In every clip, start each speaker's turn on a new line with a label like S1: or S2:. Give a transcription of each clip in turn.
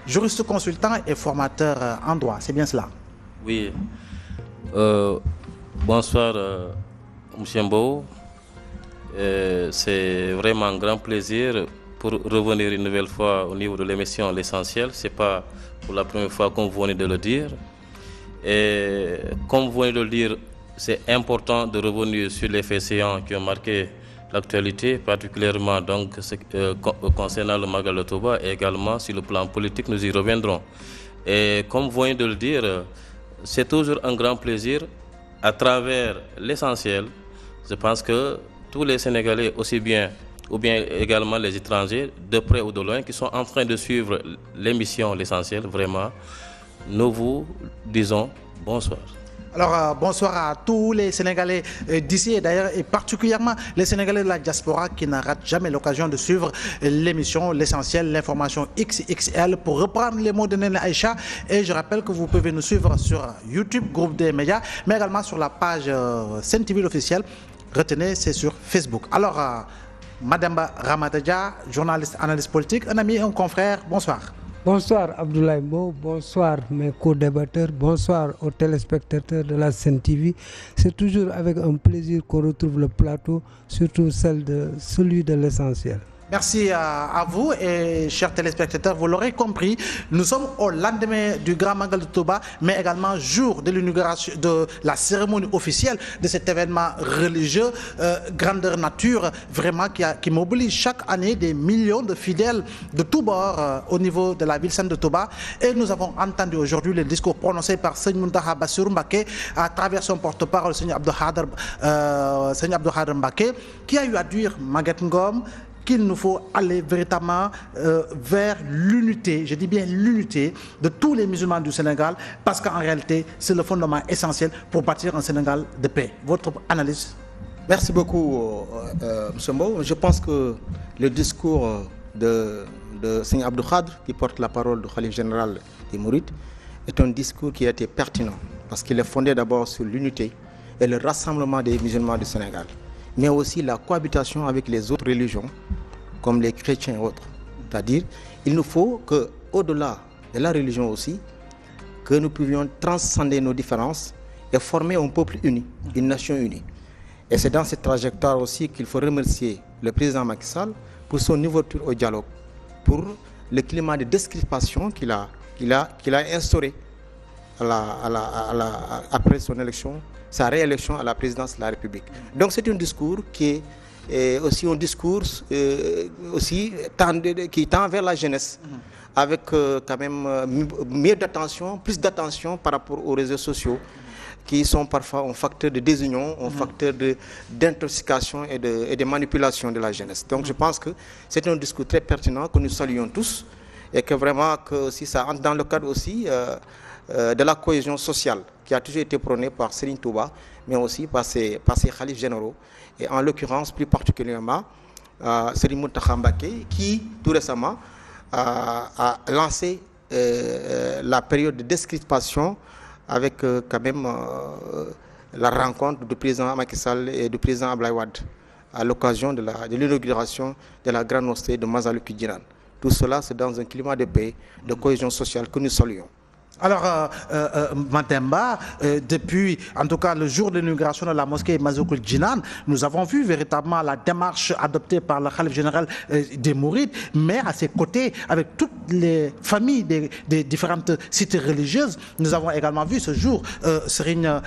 S1: juriste consultant et formateur en droit. C'est bien cela?
S2: Oui. Bonsoir, M. Mbo. C'est vraiment un grand plaisir pour revenir une nouvelle fois au niveau de l'émission L'Essentiel. Ce n'est pas pour la première fois qu'on venait de le dire. Et comme vous venez de le dire, c'est important de revenir sur les faits séants qui ont marqué l'actualité, particulièrement donc, concernant le Magal de Touba et également sur le plan politique, nous y reviendrons. Et comme vous venez de le dire, c'est toujours un grand plaisir à travers l'essentiel. Je pense que tous les Sénégalais, aussi bien ou bien également les étrangers, de près ou de loin, qui sont en train de suivre l'émission L'Essentiel, vraiment, nous vous disons bonsoir.
S1: Alors, bonsoir à tous les Sénégalais d'ici et d'ailleurs, et particulièrement les Sénégalais de la diaspora qui n'en ratent jamais l'occasion de suivre l'émission L'Essentiel, l'information XXL, pour reprendre les mots de Nene Aïcha. Et je rappelle que vous pouvez nous suivre sur YouTube, groupe des médias, mais également sur la page Sen TV officielle. Retenez, c'est sur Facebook. Alors, Mademba Ramadadja, journaliste, analyste politique, un ami et un confrère, bonsoir.
S3: Bonsoir Abdoulaye Mbo, bonsoir mes co-débatteurs, bonsoir aux téléspectateurs de la Sen TV. C'est toujours avec un plaisir qu'on retrouve le plateau, surtout celui de l'Essentiel.
S1: Merci à vous et chers téléspectateurs, vous l'aurez compris, nous sommes au lendemain du Grand Magal de Touba, mais également jour de l'inauguration de la cérémonie officielle de cet événement religieux, grandeur nature, vraiment qui mobilise chaque année des millions de fidèles de tous bords au niveau de la ville sainte de Touba. Et nous avons entendu aujourd'hui le discours prononcé par Seigne Mountakha Bassirou Mbacké à travers son porte-parole, Seigne Abdou Khadre Mbacké, qui a eu à dire, Maguette Ngom, qu'il nous faut aller véritablement vers l'unité, je dis bien l'unité de tous les musulmans du Sénégal, parce qu'en réalité, c'est le fondement essentiel pour bâtir un Sénégal de paix. Votre analyse?
S4: Merci beaucoup, M. Mbo. Je pense que le discours de Seigne Abdou Khadre, qui porte la parole du Khalife général des Mourides, est un discours qui a été pertinent, parce qu'il est fondé d'abord sur l'unité et le rassemblement des musulmans du Sénégal, mais aussi la cohabitation avec les autres religions, comme les chrétiens et autres. C'est-à-dire, il nous faut qu'au-delà de la religion aussi, que nous pouvions transcender nos différences et former un peuple uni, une nation unie. Et c'est dans cette trajectoire aussi qu'il faut remercier le président Macky Sall pour son ouverture au dialogue, pour le climat de décrispation qu'il a instauré après son élection, sa réélection à la présidence de la République. Donc c'est un discours qui est aussi un discours qui tend vers la jeunesse, avec quand même plus d'attention par rapport aux réseaux sociaux, qui sont parfois un facteur de désunion, un facteur d'intoxication et de manipulation de la jeunesse. Donc je pense que c'est un discours très pertinent que nous saluons tous, et que vraiment que aussi ça entre dans le cadre aussi de la cohésion sociale qui a toujours été prônée par Serigne Touba, mais aussi par ses khalifes généraux, et en l'occurrence plus particulièrement Serigne Mountakha Mbacké, qui tout récemment a lancé la période de décrispation avec quand même la rencontre du président Macky Sall et du président Abdoulaye Wade à l'occasion de l'inauguration de la grande mosquée de Massalikul Jinane. Tout cela, c'est dans un climat de paix, de cohésion sociale que nous saluons.
S1: Alors, Mademba, depuis en tout cas le jour de l'inauguration de la mosquée Massalikul Jinane, nous avons vu véritablement la démarche adoptée par le Khalife général des Mourides, mais à ses côtés, avec toutes les familles des différentes cités religieuses, nous avons également vu ce jour Serigne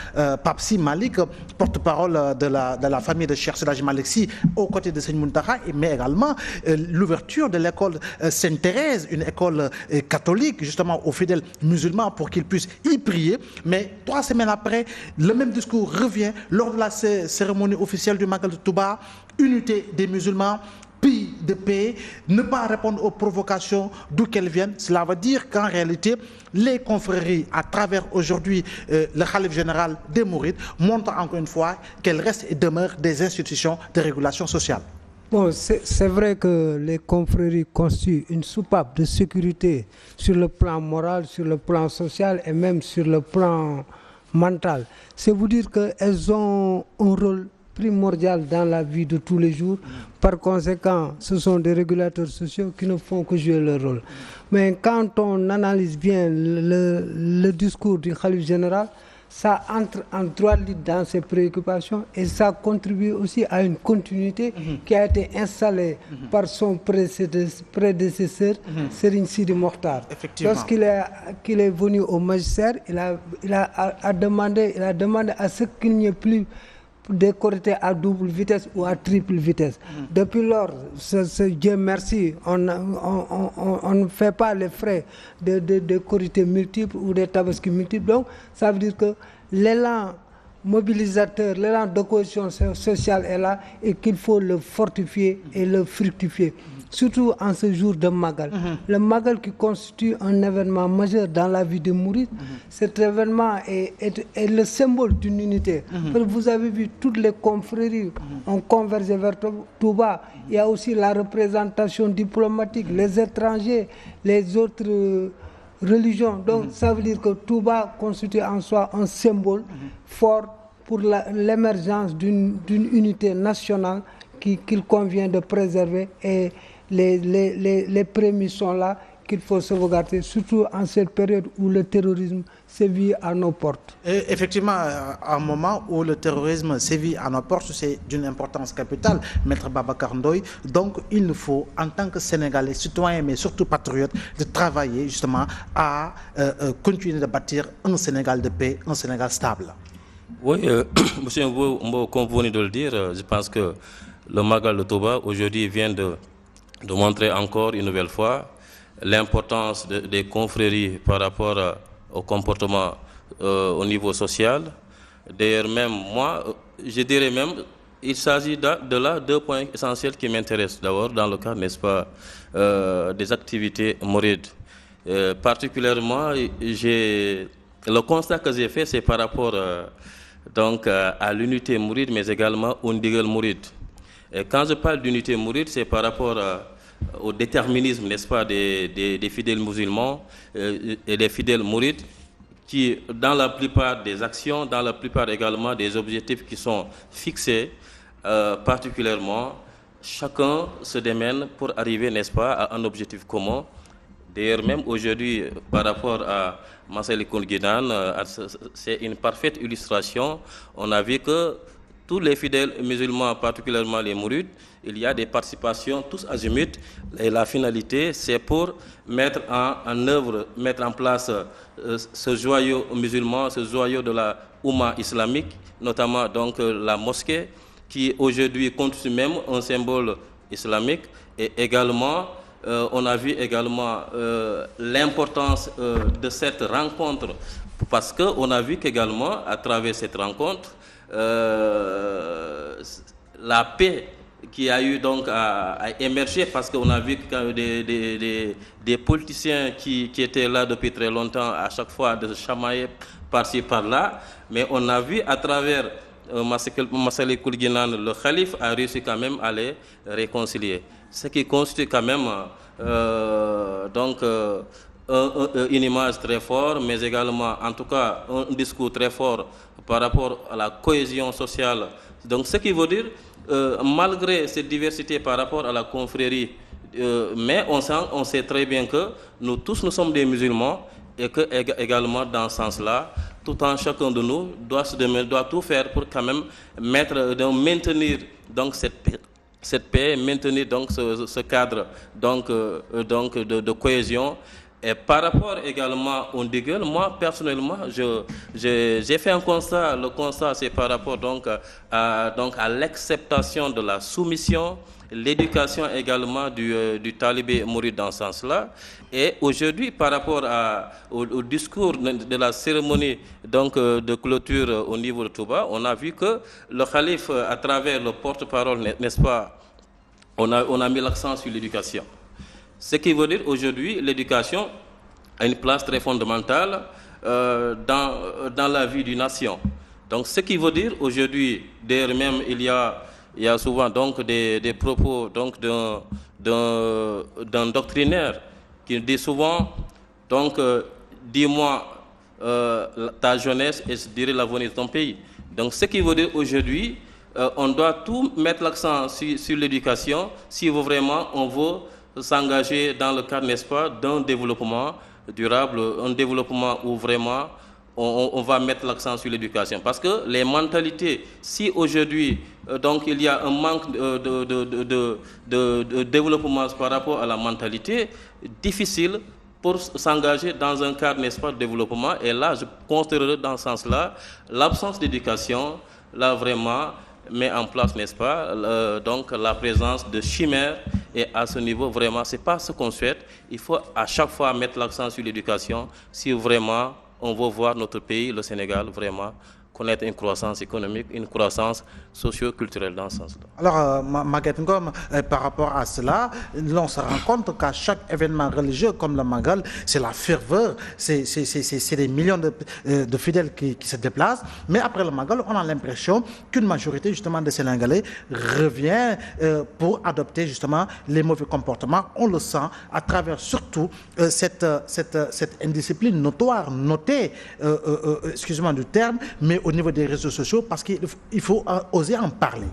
S1: Papsi Malik, porte-parole de la famille de Cheikh Seydi Hadji Malick Sy, aux côtés de Serigne Mountakha, mais également l'ouverture de l'école Sainte-Thérèse, une école catholique, justement aux fidèles musulmans, pour qu'ils puissent y prier. Mais 3 semaines après, le même discours revient lors de la cérémonie officielle du Magal de Touba. Unité des musulmans, pays de paix, ne pas répondre aux provocations d'où qu'elles viennent. Cela veut dire qu'en réalité, les confréries, à travers aujourd'hui le Khalife général des Mourides, montrent encore une fois qu'elles restent et demeurent des institutions de régulation sociale.
S3: Bon, c'est vrai que les confréries constituent une soupape de sécurité sur le plan moral, sur le plan social et même sur le plan mental. C'est vous dire qu'elles ont un rôle primordial dans la vie de tous les jours. Par conséquent, ce sont des régulateurs sociaux qui ne font que jouer leur rôle. Mais quand on analyse bien le discours du khalife général, ça entre en droite ligne dans ses préoccupations et ça contribue aussi à une continuité qui a été installée par son prédécesseur, Serigne Sidi Mokhtar. Lorsqu'il est venu au magistère, il a demandé à ce qu'il n'y ait plus des Korités à double vitesse ou à triple vitesse. Depuis lors, Dieu merci, on ne fait pas les frais de Korités multiples ou des Tabaski multiples. Donc, ça veut dire que l'élan mobilisateur, l'élan de cohésion sociale est là et qu'il faut le fortifier et le fructifier. Surtout en ce jour de Magal. Le Magal qui constitue un événement majeur dans la vie des Mourides, cet événement est le symbole d'une unité. Vous avez vu, toutes les confréries ont convergé vers Touba. Il y a aussi la représentation diplomatique, les étrangers, les autres religions. Donc ça veut dire que Touba constitue en soi un symbole fort pour l'émergence d'une unité nationale qu'il convient de préserver, et les prémices sont là qu'il faut sauvegarder, surtout en cette période où le terrorisme sévit à nos portes.
S1: Et effectivement, à un moment où le terrorisme sévit à nos portes, c'est d'une importance capitale, Maître Babacar Ndoye. Donc, il nous faut, en tant que Sénégalais, citoyens, mais surtout patriotes, de travailler justement à continuer de bâtir un Sénégal de paix, un Sénégal stable.
S2: Oui, monsieur Mbo, comme vous venez de le dire, je pense que le Magal de Touba aujourd'hui vient de montrer encore une nouvelle fois l'importance des confréries par rapport au comportement au niveau social. D'ailleurs, même moi, je dirais même, il s'agit de là deux points essentiels qui m'intéressent. D'abord, dans le cas, n'est-ce pas, des activités mourides. Particulièrement, le constat que j'ai fait, c'est par rapport donc, à l'unité mouride, mais également au Ndigal mouride. Et quand je parle d'unité mouride, c'est par rapport au déterminisme, n'est-ce pas, des fidèles musulmans et des fidèles mourides, qui, dans la plupart des actions, dans la plupart également des objectifs qui sont fixés, particulièrement, chacun se démène pour arriver, n'est-ce pas, à un objectif commun. D'ailleurs, même aujourd'hui, par rapport à Massalikul Jinane, c'est une parfaite illustration. On a vu que tous les fidèles musulmans, particulièrement les mourides, il y a des participations tous azimuts. Et la finalité, c'est pour mettre en œuvre, mettre en place ce joyau musulman, ce joyau de la Oumma islamique, notamment donc la mosquée, qui aujourd'hui constitue même un symbole islamique. Et également, on a vu également l'importance de cette rencontre, parce qu'on a vu qu'également, à travers cette rencontre, la paix qui a eu donc à émerger, parce qu'on a vu que des politiciens qui étaient là depuis très longtemps, à chaque fois de se chamailler par-ci par-là, mais on a vu à travers Massalikul Jinane, le calife a réussi quand même à les réconcilier, ce qui constitue quand même une image très forte, mais également en tout cas un discours très fort par rapport à la cohésion sociale. Donc ce qui veut dire, malgré cette diversité par rapport à la confrérie, mais on sait très bien que nous tous nous sommes des musulmans, et que également dans ce sens-là, tout un chacun de nous doit tout faire pour quand même maintenir donc cette paix, maintenir donc ce cadre donc de cohésion. Et par rapport également au Ndigal, moi personnellement, j'ai fait un constat. Le constat, c'est par rapport donc à l'acceptation de la soumission, l'éducation également du talibé mouride dans ce sens-là. Et aujourd'hui, par rapport au discours de la cérémonie donc, de clôture au niveau de Touba, on a vu que le calife, à travers le porte-parole, n'est-ce pas, on a mis l'accent sur l'éducation. Ce qui veut dire aujourd'hui, l'éducation a une place très fondamentale dans la vie d'une nation. Donc, ce qui veut dire aujourd'hui, d'ailleurs même, il y a souvent donc des propos donc d'un doctrinaire qui dit souvent, donc, dis-moi ta jeunesse et je dirai l'avenir de ton pays. Donc, ce qui veut dire aujourd'hui, on doit tout mettre l'accent sur l'éducation si vraiment on veut s'engager dans le cadre, n'est-ce pas, d'un développement durable, un développement où vraiment on va mettre l'accent sur l'éducation. Parce que les mentalités, si aujourd'hui, donc il y a un manque de développement par rapport à la mentalité, difficile pour s'engager dans un cadre, n'est-ce pas, de développement. Et là, je considère dans ce sens-là, l'absence d'éducation, là vraiment, met en place, n'est-ce pas, donc la présence de chimères. Et à ce niveau, vraiment, ce n'est pas ce qu'on souhaite. Il faut à chaque fois mettre l'accent sur l'éducation si vraiment on veut voir notre pays, le Sénégal, vraiment connaître une croissance économique, une croissance socio-culturelle dans ce sens-là.
S1: Alors, Maguette Ngom, par rapport à cela, on se rend compte qu'à chaque événement religieux comme le Magal, c'est la ferveur, c'est des millions de fidèles qui se déplacent. Mais après le Magal, on a l'impression qu'une majorité justement de Sénégalais revient pour adopter justement les mauvais comportements. On le sent à travers surtout cette indiscipline notoire, notée, excusez-moi du terme, mais au niveau des réseaux sociaux, parce qu'il faut oser en parler.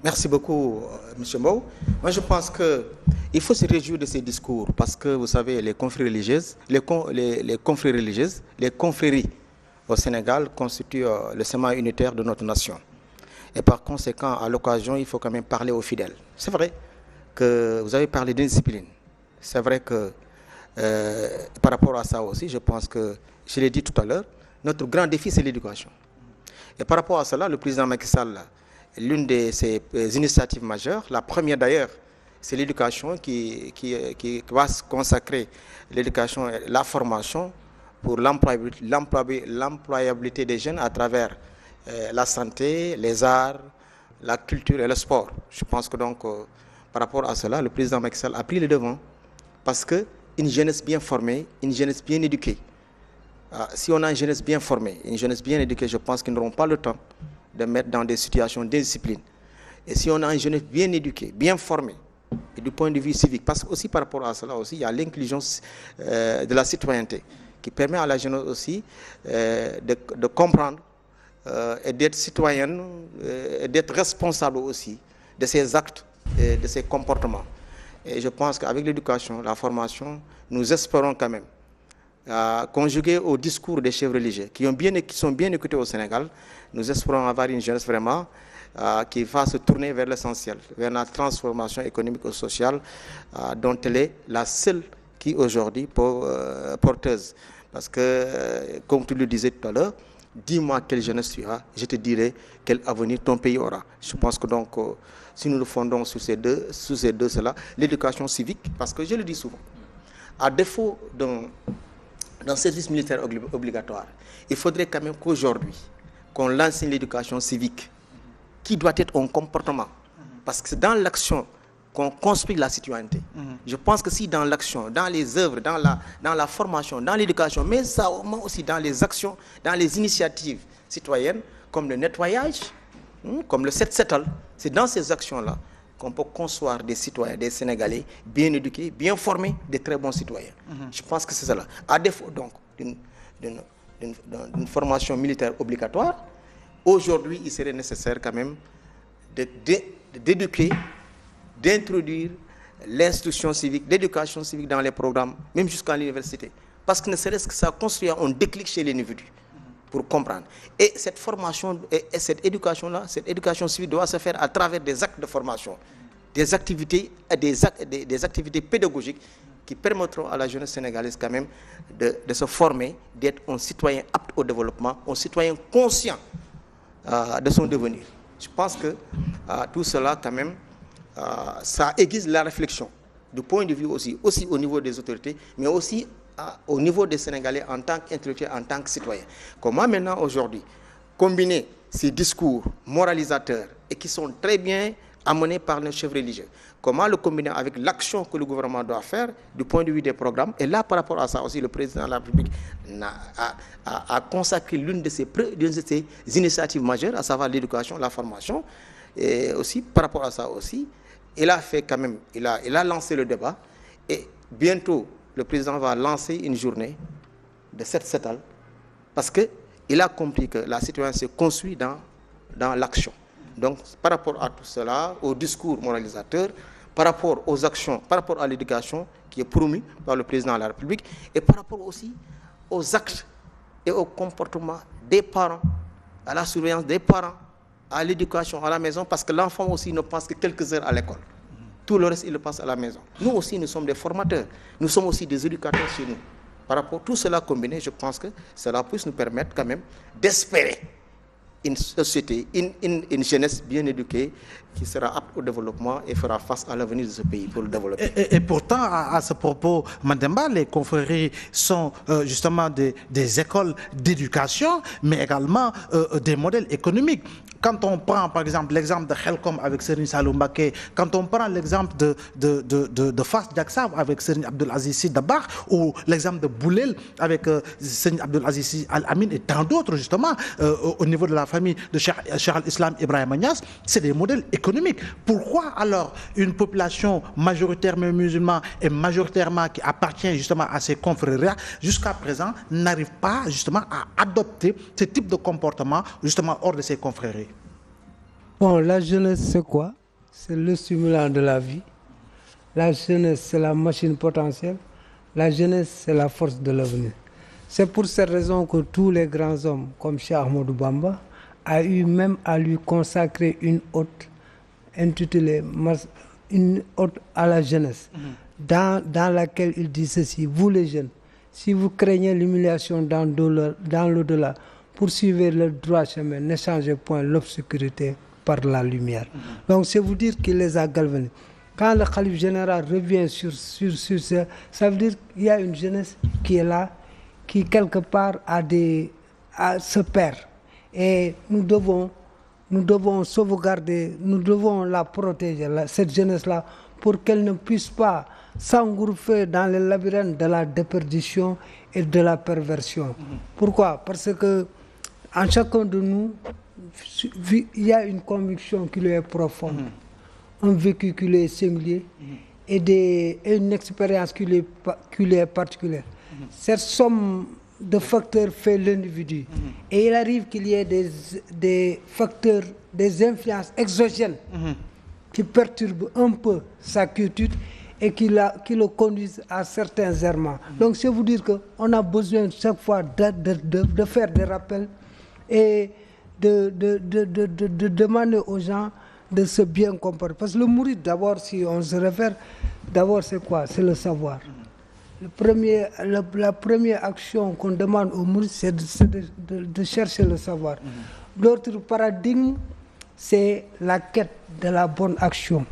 S4: Merci beaucoup, M. Mbow. Moi, je pense qu'il faut se réjouir de ces discours, parce que, vous savez, les confréries religieuses, les confréries au Sénégal constituent le ciment unitaire de notre nation. Et par conséquent, à l'occasion, il faut quand même parler aux fidèles. C'est vrai que vous avez parlé d'indiscipline. C'est vrai que, par rapport à ça aussi, je pense que, je l'ai dit tout à l'heure, notre grand défi, c'est l'éducation. Et par rapport à cela, le président Macky Sall, l'une de ses initiatives majeures, la première d'ailleurs, c'est l'éducation qui va se consacrer, l'éducation, la formation pour l'employabilité des jeunes à travers la santé, les arts, la culture et le sport. Je pense que donc, par rapport à cela, le président Macky Sall a pris le devant parce qu'une jeunesse bien formée, une jeunesse bien éduquée, si on a une jeunesse bien formée, une jeunesse bien éduquée, je pense qu'ils n'auront pas le temps de mettre dans des situations d'indiscipline. Et si on a une jeunesse bien éduquée, bien formée, et du point de vue civique, parce que aussi par rapport à cela aussi, il y a l'inclusion de la citoyenneté qui permet à la jeunesse aussi de comprendre et d'être citoyenne, et d'être responsable aussi de ses actes et de ses comportements. Et je pense qu'avec l'éducation, la formation, nous espérons quand même conjugué au discours des chefs religieux qui sont bien écoutés au Sénégal, nous espérons avoir une jeunesse vraiment qui va se tourner vers l'essentiel, vers la transformation économique et sociale dont elle est la seule qui aujourd'hui porteuse. Parce que, comme tu le disais tout à l'heure, dis-moi quelle jeunesse tu as, je te dirai quel avenir ton pays aura. Je pense que donc, si nous le fondons sur ces deux, cela, l'éducation civique, parce que je le dis souvent, à défaut d'un service militaire obligatoire, il faudrait quand même qu'aujourd'hui, qu'on lance l'éducation civique, qui doit être un comportement. Parce que c'est dans l'action qu'on construit la citoyenneté. Je pense que si dans l'action, dans les œuvres, dans la formation, dans l'éducation, mais ça aussi dans les actions, dans les initiatives citoyennes, comme le nettoyage, comme le set-settle, c'est dans ces actions-là qu'on peut concevoir des citoyens, des Sénégalais bien éduqués, bien formés, des très bons citoyens. Je pense que c'est cela. À défaut donc d'une formation militaire obligatoire, aujourd'hui, il serait nécessaire quand même d'éduquer, d'introduire l'instruction civique, l'éducation civique dans les programmes, même jusqu'à l'université. Parce que ne serait-ce que ça construit un déclic chez l'individu pour comprendre. Et cette formation, et cette éducation-là, cette éducation civique doit se faire à travers des actes de formation, des activités pédagogiques qui permettront à la jeunesse sénégalaise quand même de se former, d'être un citoyen apte au développement, un citoyen conscient de son devenir. Je pense que tout cela quand même, ça aiguise la réflexion du point de vue aussi au niveau des autorités, mais aussi au niveau des Sénégalais en tant qu'intellectuels, en tant que citoyens. Comment maintenant aujourd'hui combiner ces discours moralisateurs et qui sont très bien amenés par nos chefs religieux, comment le combiner avec l'action que le gouvernement doit faire du point de vue des programmes? Et là, par rapport à ça aussi, le président de la République a consacré l'une de ses initiatives majeures, à savoir l'éducation, la formation. Et aussi, par rapport à ça aussi, il a fait quand même, il a lancé le débat. Et bientôt, le président va lancer une journée de set-settle parce qu'il a compris que la citoyenneté se construit dans l'action. Donc, par rapport à tout cela, au discours moralisateur, par rapport aux actions, par rapport à l'éducation qui est promue par le président de la République, et par rapport aussi aux actes et au comportement des parents, à la surveillance des parents, à l'éducation à la maison, parce que l'enfant aussi ne passe que quelques heures à l'école. Tout le reste, il le passe à la maison. Nous aussi, nous sommes des formateurs. Nous sommes aussi des éducateurs chez nous. Par rapport à tout cela combiné, je pense que cela puisse nous permettre quand même d'espérer une société, une jeunesse bien éduquée qui sera apte au développement et fera face à l'avenir de ce pays pour le développer.
S1: Et pourtant, à ce propos, Mandemba, les confréries sont justement des écoles d'éducation, mais également des modèles économiques. Quand on prend par exemple l'exemple de Khelkom avec Serigne Saloum Mbacké, quand on prend l'exemple de Fass Diacksab avec Serigne Abdoul Aziz Sy Dabakh, ou l'exemple de Boulel avec Serigne Abdoul Aziz Sy Al Amin et tant d'autres justement au niveau de la famille de Cheikh Al-Islam Ibrahima Niass, c'est des modèles économiques. Pourquoi alors une population majoritairement musulmane et majoritairement qui appartient justement à ces confréries jusqu'à présent n'arrive pas justement à adopter ce type de comportement justement hors de ces confréries?
S3: Bon, la jeunesse, c'est quoi? C'est le stimulant de la vie. La jeunesse, c'est la machine potentielle. La jeunesse, c'est la force de l'avenir. C'est pour cette raison que tous les grands hommes, comme Cheikh Ahmadou Bamba, a eu même à lui consacrer une ode intitulée une ode à la jeunesse, dans laquelle il dit ceci: vous les jeunes, si vous craignez l'humiliation dans l'au-delà, poursuivez le droit chemin, n'échangez point l'obscurité par la lumière. Donc c'est vous dire qu'il les a galvanisés. Quand le khalife général revient sur ça veut dire qu'il y a une jeunesse qui est là, qui quelque part se perd. Et nous devons sauvegarder, nous devons la protéger, cette jeunesse-là, pour qu'elle ne puisse pas s'engouffrer dans les labyrinthes de la déperdition et de la perversion. Pourquoi? Parce que en chacun de nous, il y a une conviction qui lui est profonde, un vécu qui lui est singulier et une expérience qui lui est particulière. Cette somme de facteurs fait l'individu. Et il arrive qu'il y ait des facteurs, des influences exogènes qui perturbent un peu sa quiétude et qui le conduisent à certains errements. Donc c'est vous dire qu'on a besoin chaque fois de faire des rappels et de demander aux gens de se bien comporter. Parce que le mouride, d'abord, si on se réfère, d'abord c'est quoi? C'est le savoir. La première action qu'on demande aux mourides, c'est de chercher le savoir. L'autre paradigme, c'est la quête de la bonne action.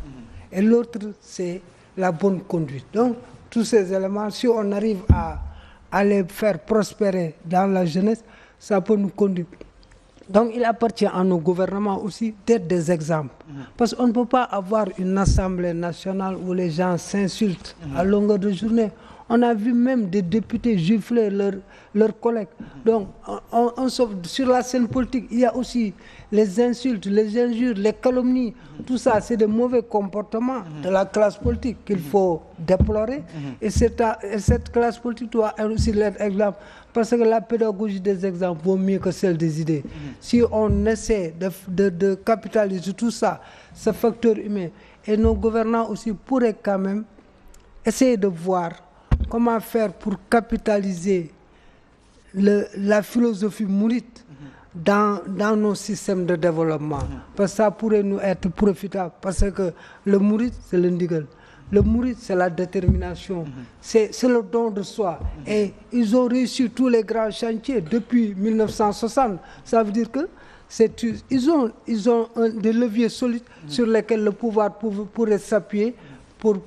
S3: Et l'autre, c'est la bonne conduite. Donc, tous ces éléments, si on arrive à les faire prospérer dans la jeunesse, ça peut nous conduire. Donc, il appartient à nos gouvernements aussi d'être des exemples. Parce qu'on ne peut pas avoir une assemblée nationale où les gens s'insultent à longueur de journée. On a vu même des députés gifler leurs collègues. Donc, sur la scène politique, il y a aussi les insultes, les injures, les calomnies. Tout ça, c'est des mauvais comportements de la classe politique qu'il faut déplorer. Et cette classe politique doit aussi l'être exemple. Parce que la pédagogie des exemples vaut mieux que celle des idées. Si on essaie de capitaliser tout ça, ce facteur humain, et nos gouvernants aussi pourraient quand même essayer de voir comment faire pour capitaliser la philosophie mouride dans nos systèmes de développement. Parce que ça pourrait nous être profitable. Parce que le mouride, c'est l'indigal. Le mouride, c'est la détermination. C'est le don de soi. Et ils ont réussi tous les grands chantiers depuis 1960. Ça veut dire que ils ont des leviers solides sur lesquels le pouvoir pourrait s'appuyer pour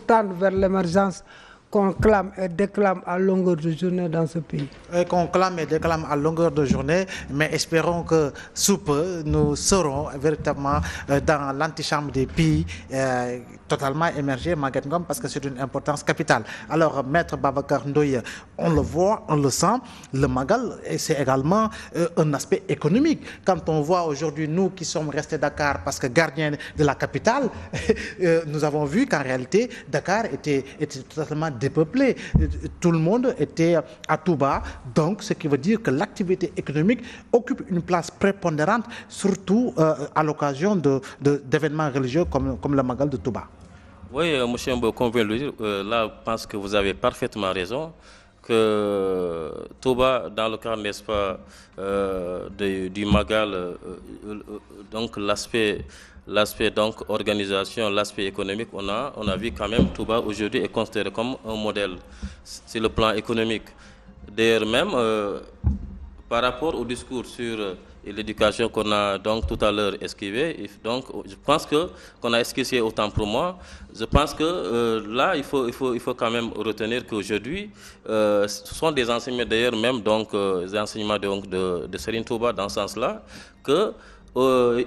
S3: tendre vers l'émergence qu'on clame et déclame à longueur de journée dans ce pays.
S1: Qu'on clame et déclame à longueur de journée, mais espérons que sous peu, nous serons véritablement dans l'antichambre des pays totalement émergés, Maguette Ngom, parce que c'est une importance capitale. Alors, Maître Babacar Ndoye, on le voit, on le sent, le Magal, c'est également un aspect économique. Quand on voit aujourd'hui, nous qui sommes restés à Dakar, parce que gardiens de la capitale, nous avons vu qu'en réalité, Dakar était totalement dépeuplé. Tout le monde était à Touba, donc ce qui veut dire que l'activité économique occupe une place prépondérante, surtout à l'occasion d'événements religieux comme le Magal de Touba.
S2: Oui, monsieur Mbo, comme vient de le dire, là, je pense que vous avez parfaitement raison, que Touba, dans le cadre, n'est-ce pas, du Magal, donc l'aspect donc organisation, l'aspect économique, on a vu quand même Touba aujourd'hui est considéré comme un modèle sur le plan économique. D'ailleurs même, par rapport au discours sur l'éducation qu'on a donc tout à l'heure esquivé, donc je pense qu'on a esquissé autant pour moi. Je pense que là il faut quand même retenir qu'aujourd'hui ce sont des enseignements d'ailleurs même donc des enseignements donc de Serigne Touba dans ce sens-là que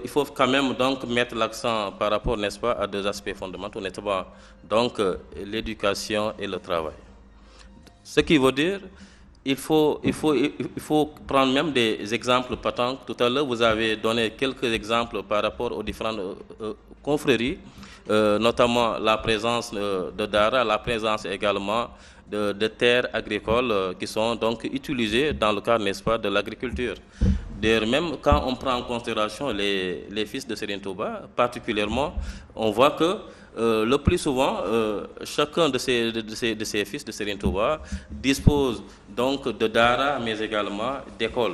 S2: il faut quand même donc mettre l'accent par rapport, n'est-ce pas, à deux aspects fondamentaux, notamment donc l'éducation et le travail. Ce qui veut dire il faut prendre même des exemples patents. Tout à l'heure, vous avez donné quelques exemples par rapport aux différentes confréries, notamment la présence de Dara, la présence également de terres agricoles qui sont donc utilisées dans le cadre, n'est-ce pas, de l'agriculture. D'ailleurs, même quand on prend en considération les fils de Serigne Touba, particulièrement, on voit que le plus souvent, chacun de ces fils de Serigne Touba dispose donc de Dara, mais également d'écoles.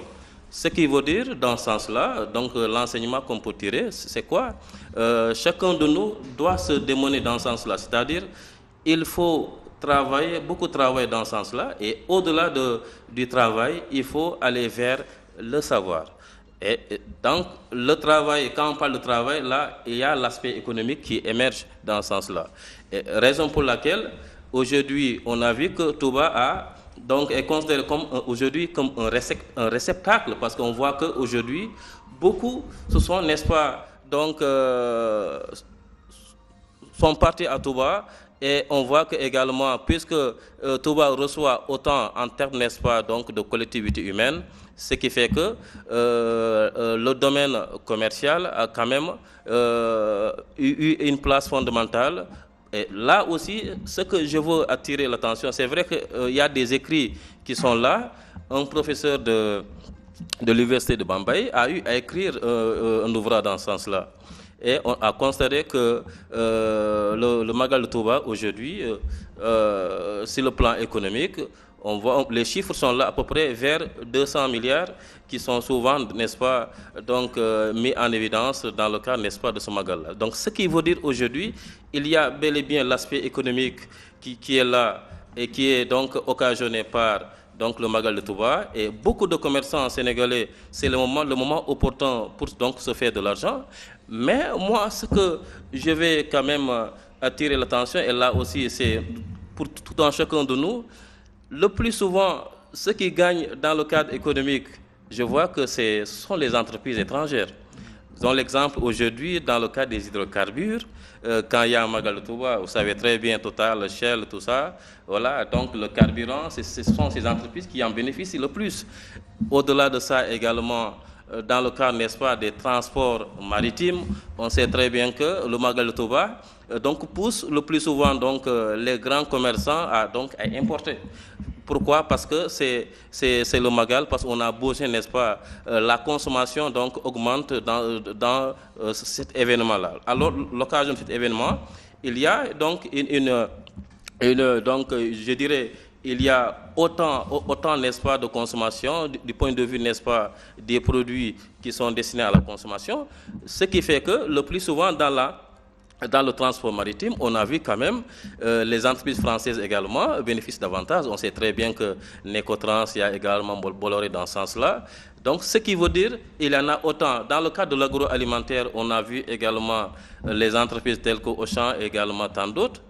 S2: Ce qui veut dire, dans ce sens-là, donc l'enseignement qu'on peut tirer, c'est quoi? Chacun de nous doit se démoner dans ce sens-là, c'est-à-dire il faut travailler, beaucoup travailler dans ce sens-là, et au-delà du travail, il faut aller vers le savoir. Et donc, le travail, quand on parle de travail, là, il y a l'aspect économique qui émerge dans ce sens-là. Raison pour laquelle, aujourd'hui, on a vu que Touba est considéré aujourd'hui comme un réceptacle, parce qu'on voit qu'aujourd'hui, beaucoup se sont, n'est-ce pas, donc, sont partis à Touba. Et on voit que également, puisque Touba reçoit autant en termes, n'est-ce pas, donc de collectivité humaine, ce qui fait que le domaine commercial a quand même eu une place fondamentale. Et là aussi, ce que je veux attirer l'attention, c'est vrai qu'il y a des écrits qui sont là. Un professeur de l'université de Bambaye a eu à écrire un ouvrage dans ce sens-là. Et on a constaté que le Magal de Touba aujourd'hui, sur le plan économique, on voit les chiffres sont là à peu près vers 200 milliards qui sont souvent, n'est-ce pas, donc mis en évidence dans le cas, n'est-ce pas, de ce Magal-là. Donc ce qui veut dire aujourd'hui, il y a bel et bien l'aspect économique qui est là et qui est donc occasionné par donc le Magal de Touba, et beaucoup de commerçants sénégalais, c'est le moment opportun pour donc se faire de l'argent. Mais moi, ce que je vais quand même attirer l'attention, et là aussi c'est pour tout un chacun de nous, le plus souvent, ceux qui gagnent dans le cadre économique, je vois que ce sont les entreprises étrangères. Dans l'exemple aujourd'hui, dans le cas des hydrocarbures, quand il y a un Magal de Touba, vous savez très bien, Total, Shell, tout ça, voilà, donc le carburant, ce sont ces entreprises qui en bénéficient le plus. Au-delà de ça également, dans le cas, n'est-ce pas, des transports maritimes, on sait très bien que le Magal de Touba donc pousse le plus souvent donc les grands commerçants à importer. Pourquoi? Parce que c'est le Magal, parce qu'on a besoin, n'est-ce pas, la consommation donc augmente dans cet événement-là. Alors, l'occasion de cet événement, il y a donc donc je dirais, il y a autant, n'est-ce pas, de consommation, du point de vue, n'est-ce pas, des produits qui sont destinés à la consommation, ce qui fait que le plus souvent dans le transport maritime, on a vu quand même les entreprises françaises également bénéficient davantage. On sait très bien que Necotrans, il y a également Bolloré dans ce sens-là. Donc, ce qui veut dire il y en a autant. Dans le cadre de l'agroalimentaire, on a vu également les entreprises telles que Auchan et également tant d'autres.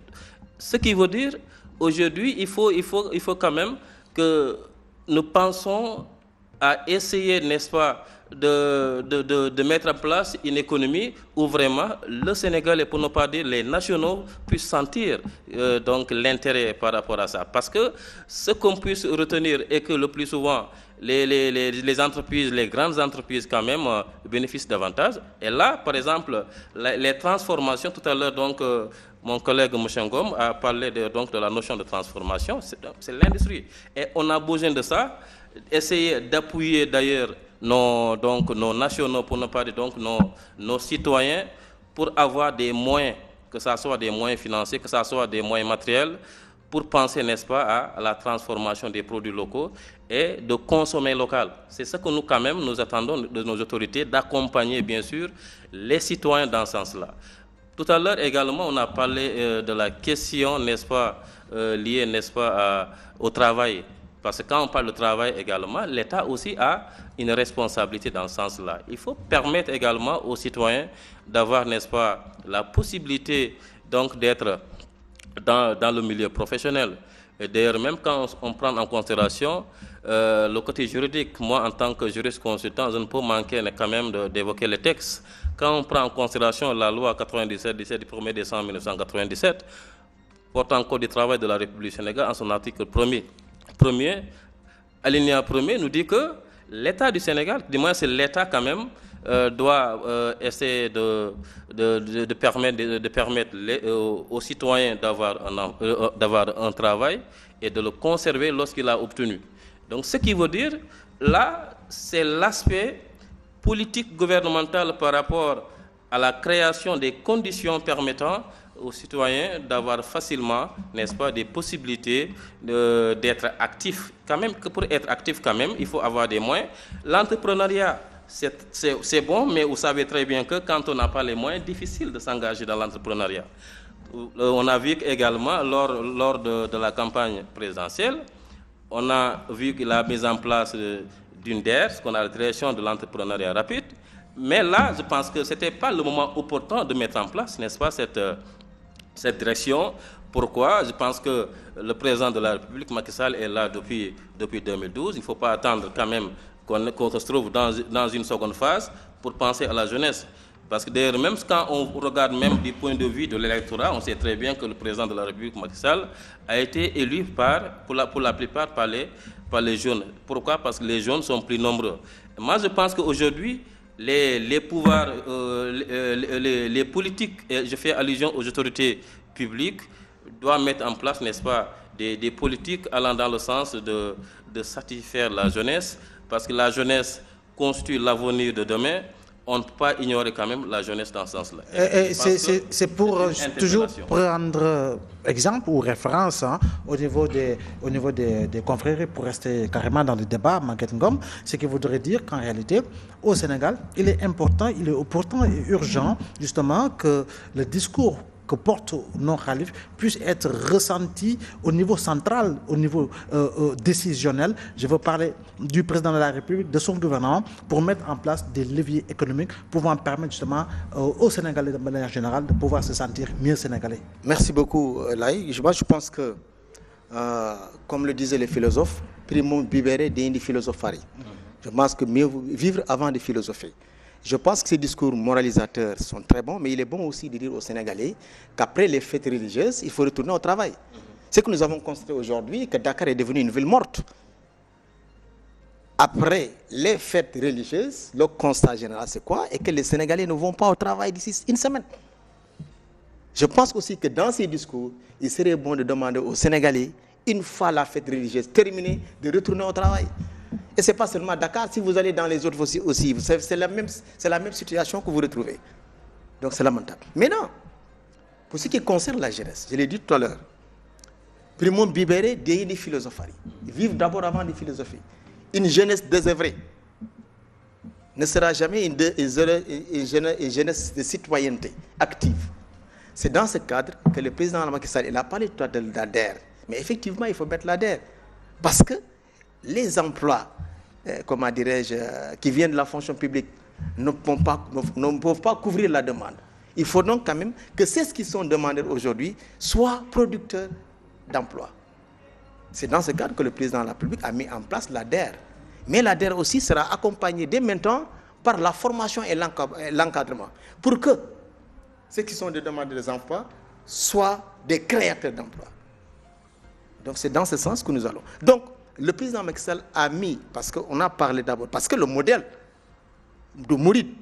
S2: Ce qui veut dire, aujourd'hui, il faut quand même que nous pensons à essayer, n'est-ce pas, de mettre en place une économie où vraiment le Sénégal, et pour ne pas dire les nationaux, puissent sentir donc l'intérêt par rapport à ça. Parce que ce qu'on puisse retenir est que le plus souvent, les entreprises, les grandes entreprises quand même bénéficient davantage. Et là, par exemple, les transformations, tout à l'heure, donc, mon collègue Mouchangom a parlé donc, de la notion de transformation, c'est l'industrie. Et on a besoin de ça, essayer d'appuyer d'ailleurs nos nationaux, pour ne pas dire donc nos citoyens, pour avoir des moyens, que ce soit des moyens financiers, que ce soit des moyens matériels, pour penser, n'est-ce pas, à la transformation des produits locaux et de consommer local. C'est ce que nous, quand même, nous attendons de nos autorités, d'accompagner, bien sûr, les citoyens dans ce sens-là. Tout à l'heure également, on a parlé de la question, n'est-ce pas, liée, n'est-ce pas, au travail. Parce que quand on parle de travail également, l'État aussi a une responsabilité dans ce sens-là. Il faut permettre également aux citoyens d'avoir, n'est-ce pas, la possibilité donc d'être dans le milieu professionnel. Et d'ailleurs, même quand on prend en considération le côté juridique, moi en tant que juriste consultant, je ne peux manquer quand même d'évoquer les textes. Quand on prend en considération la loi 97-17 du 1er décembre 1997, portant code du travail de la République du Sénégal, en son article 1er, alinéa 1er, nous dit que l'État du Sénégal, du moins c'est l'État quand même, doit essayer de permettre aux citoyens d'avoir un travail et de le conserver lorsqu'il a obtenu. Donc ce qui veut dire, là, c'est l'aspect politique gouvernementale par rapport à la création des conditions permettant aux citoyens d'avoir facilement, n'est-ce pas, des possibilités d'être actifs. Quand même, que pour être actif, quand même, il faut avoir des moyens. L'entrepreneuriat, c'est bon, mais vous savez très bien que quand on n'a pas les moyens, difficile de s'engager dans l'entrepreneuriat. On a vu également, lors de la campagne présidentielle, on a vu la mise en place d'une DER, ce qu'on a la direction de l'entrepreneuriat rapide. Mais là, je pense que ce n'était pas le moment opportun de mettre en place, n'est-ce pas, cette direction. Pourquoi? Je pense que le président de la République, Macky Sall, est là depuis 2012. Il ne faut pas attendre quand même qu'on se trouve dans une seconde phase pour penser à la jeunesse. Parce que d'ailleurs, même quand on regarde même du point de vue de l'électorat, on sait très bien que le président de la République, Macky Sall, a été élu pour la plupart par les jeunes. Pourquoi? Parce que les jeunes sont plus nombreux. Moi, je pense qu'aujourd'hui, les pouvoirs, les politiques, et je fais allusion aux autorités publiques, doivent mettre en place, n'est-ce pas, des politiques allant dans le sens de satisfaire la jeunesse, parce que la jeunesse constitue l'avenir de demain. On ne peut pas ignorer quand même la jeunesse dans ce sens-là.
S1: C'est pour toujours prendre exemple ou référence au niveau des confréries, pour rester carrément dans le débat, Maguette Ngom, ce qui voudrait dire qu'en réalité, au Sénégal, il est important, il est opportun et urgent justement que le discours que porte nos khalifs puisse être ressenti au niveau central, au niveau décisionnel. Je veux parler du président de la République, de son gouvernement, pour mettre en place des leviers économiques pouvant permettre justement aux Sénégalais de manière générale de pouvoir se sentir mieux Sénégalais.
S4: Merci beaucoup, Laï. Je pense que, comme le disaient les philosophes, primum vivere deinde philosophari. Je pense que mieux vivre avant de philosopher. Je pense que ces discours moralisateurs sont très bons, mais il est bon aussi de dire aux Sénégalais qu'après les fêtes religieuses, il faut retourner au travail. C'est que nous avons constaté aujourd'hui que Dakar est devenue une ville morte. Après les fêtes religieuses, le constat général, c'est quoi? Et que les Sénégalais ne vont pas au travail d'ici une semaine. Je pense aussi que dans ces discours, il serait bon de demander aux Sénégalais, une fois la fête religieuse terminée, de retourner au travail. Et ce n'est pas seulement Dakar, si vous allez dans les autres aussi, c'est la même situation que vous retrouvez. Donc c'est lamentable. Maintenant, pour ce qui concerne la jeunesse, je l'ai dit tout à l'heure, primum vivere deinde philosophari. Vivre d'abord avant de philosopher. Une jeunesse désœuvrée ne sera jamais une jeunesse de citoyenneté active. C'est dans ce cadre que le président Macky Sall, il a parlé tout à l'heure de la DER. Mais effectivement, il faut mettre la DER. Parce que les emplois, comment dirais-je, qui viennent de la fonction publique ne peuvent pas couvrir la demande. Il faut donc quand même que ceux qui sont demandeurs aujourd'hui soient producteurs d'emplois. C'est dans ce cadre que le président de la République a mis en place la DER. Mais la DER aussi sera accompagnée dès maintenant par la formation et l'encadrement pour que ceux qui sont des demandeurs d'emploi soient des créateurs d'emplois. Donc c'est dans ce sens que nous allons. Donc le président Macky Sall a mis, parce qu'on a parlé d'abord, parce que le modèle de Mouride,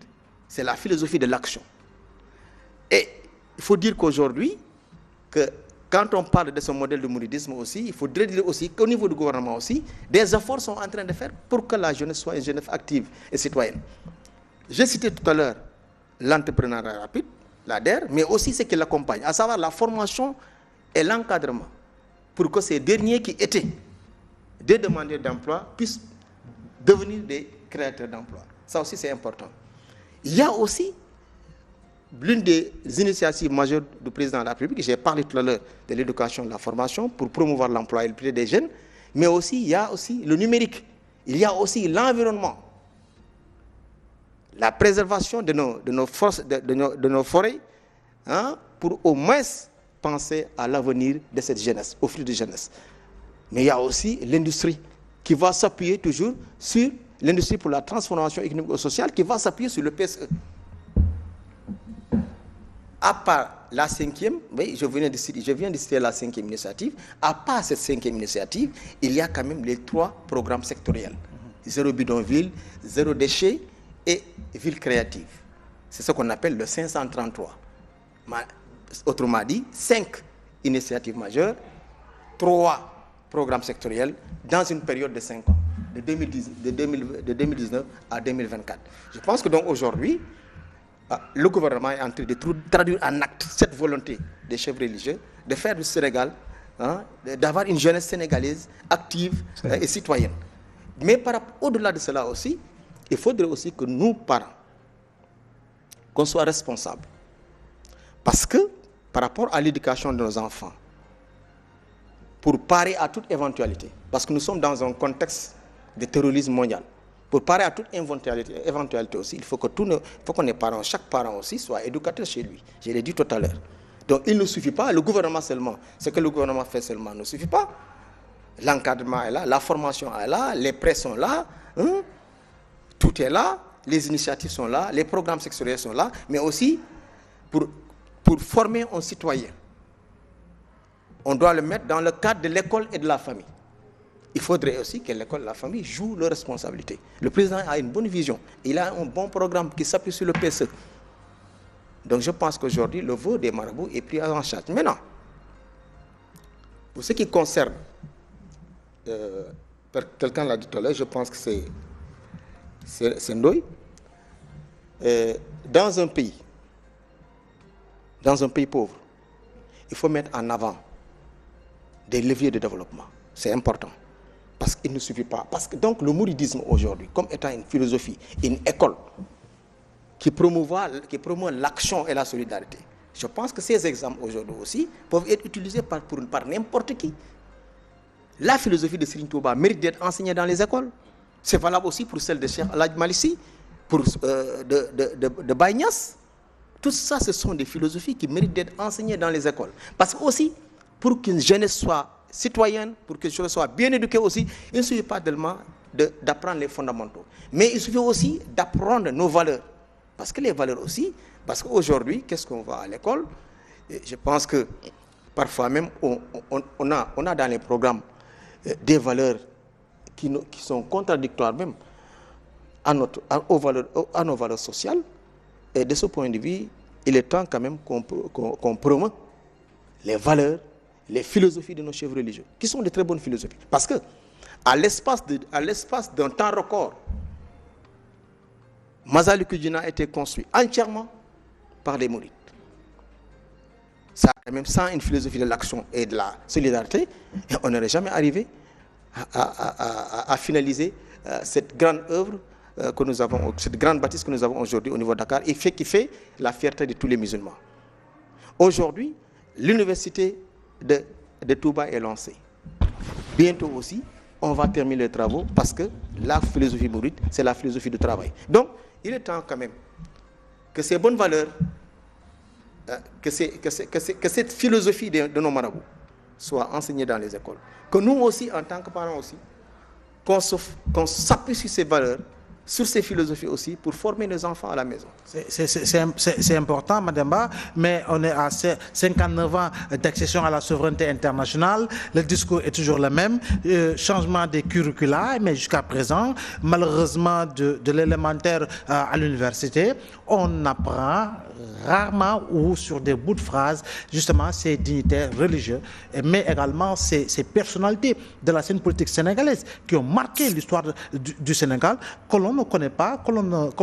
S4: c'est la philosophie de l'action. Et il faut dire qu'aujourd'hui, que quand on parle de ce modèle de mouridisme aussi, il faudrait dire aussi qu'au niveau du gouvernement aussi, des efforts sont en train de faire pour que la jeunesse soit une jeunesse active et citoyenne. J'ai cité tout à l'heure l'entrepreneuriat rapide, la DER, mais aussi ce qui l'accompagne, à savoir la formation et l'encadrement, pour que ces derniers qui étaient des demandeurs d'emploi puissent devenir des créateurs d'emploi. Ça aussi, c'est important. Il y a aussi l'une des initiatives majeures du président de la République, j'ai parlé tout à l'heure de l'éducation et de la formation pour promouvoir l'employabilité des jeunes, mais aussi, il y a aussi le numérique, il y a aussi l'environnement, la préservation de nos forêts, hein, pour au moins penser à l'avenir de cette jeunesse, au flux de jeunesse. Mais il y a aussi l'industrie qui va s'appuyer toujours sur l'industrie pour la transformation économique et sociale, qui va s'appuyer sur le PSE. À part la cinquième, oui, je viens de citer la cinquième initiative, à part cette cinquième initiative, il y a quand même les 3 programmes sectoriels. Zéro bidonville, zéro déchet et ville créative. C'est ce qu'on appelle le 533. Autrement dit, 5 initiatives majeures, 3 programmes sectoriels dans une période de 5 ans, de 2019 à 2024. Je pense que donc aujourd'hui, le gouvernement est en train de traduire en acte cette volonté des chefs religieux de faire du Sénégal, hein, d'avoir une jeunesse sénégalaise active et citoyenne. Mais au-delà de cela aussi, il faudrait aussi que nous, parents, qu'on soit responsables. Parce que par rapport à l'éducation de nos enfants, pour parer à toute éventualité, parce que nous sommes dans un contexte de terrorisme mondial, pour parer à toute éventualité aussi, il faut qu'on ait parents, chaque parent aussi soit éducateur chez lui. Je l'ai dit tout à l'heure. Donc il ne suffit pas, le gouvernement seulement, ce que le gouvernement fait seulement ne suffit pas. L'encadrement est là, la formation est là, les prêts sont là, hein, tout est là, les initiatives sont là, les programmes sectoriels sont là, mais aussi pour former un citoyen, on doit le mettre dans le cadre de l'école et de la famille. Il faudrait aussi que l'école et la famille jouent leurs responsabilités. Le président a une bonne vision. Il a un bon programme qui s'appuie sur le PSE. Donc je pense qu'aujourd'hui, le vœu des marabouts est pris en charge. Maintenant, pour ce qui concerne, quelqu'un l'a dit tout à l'heure, je pense que c'est Ndoye, dans un pays pauvre, il faut mettre en avant des leviers de développement. C'est important. Parce qu'il ne suffit pas. Parce que donc le mouridisme aujourd'hui, comme étant une philosophie, une école qui promeut l'action et la solidarité, je pense que ces exemples aujourd'hui aussi peuvent être utilisés par n'importe qui. La philosophie de Serigne Touba mérite d'être enseignée dans les écoles. C'est valable aussi pour celle de Cheikh Aladj Malissi, pour de Baye Niass. Tout ça, ce sont des philosophies qui méritent d'être enseignées dans les écoles. Parce que aussi, pour qu'une jeunesse soit citoyenne, pour que je sois bien éduqué aussi, il ne suffit pas tellement d'apprendre les fondamentaux. Mais il suffit aussi d'apprendre nos valeurs. Parce que les valeurs aussi, parce qu'aujourd'hui, qu'est-ce qu'on va à l'école? Je pense que parfois même, on a dans les programmes des valeurs qui sont contradictoires même à nos valeurs sociales. Et de ce point de vue, il est temps quand même qu'on promeut les valeurs, les philosophies de nos chefs religieux, qui sont de très bonnes philosophies. Parce que, à l'espace d'un temps record, Massalikul Jinaan a été construit entièrement par les mourides. Ça, quand même, sans une philosophie de l'action et de la solidarité, on n'aurait jamais arrivé à finaliser cette grande œuvre que nous avons, cette grande bâtisse que nous avons aujourd'hui au niveau de Dakar, et qui fait la fierté de tous les musulmans. Aujourd'hui, l'université de Touba est lancée. Bientôt aussi, on va terminer les travaux parce que la philosophie mouride, c'est la philosophie du travail. Donc, il est temps quand même que ces bonnes valeurs, que cette philosophie de nos marabouts soit enseignée dans les écoles. Que nous aussi, en tant que parents aussi, qu'on s'appuie sur ces valeurs, sur ces philosophies aussi, pour former nos enfants à la maison.
S1: C'est important, Madame Ba, mais on est à 59 ans d'accession à la souveraineté internationale. Le discours est toujours le même. Changement des curricula, mais jusqu'à présent, malheureusement, de l'élémentaire à l'université, on apprend rarement ou sur des bouts de phrases, justement, ces dignitaires religieux, mais également ces personnalités de la scène politique sénégalaise qui ont marqué l'histoire du Sénégal, que l'on ne connaît pas, que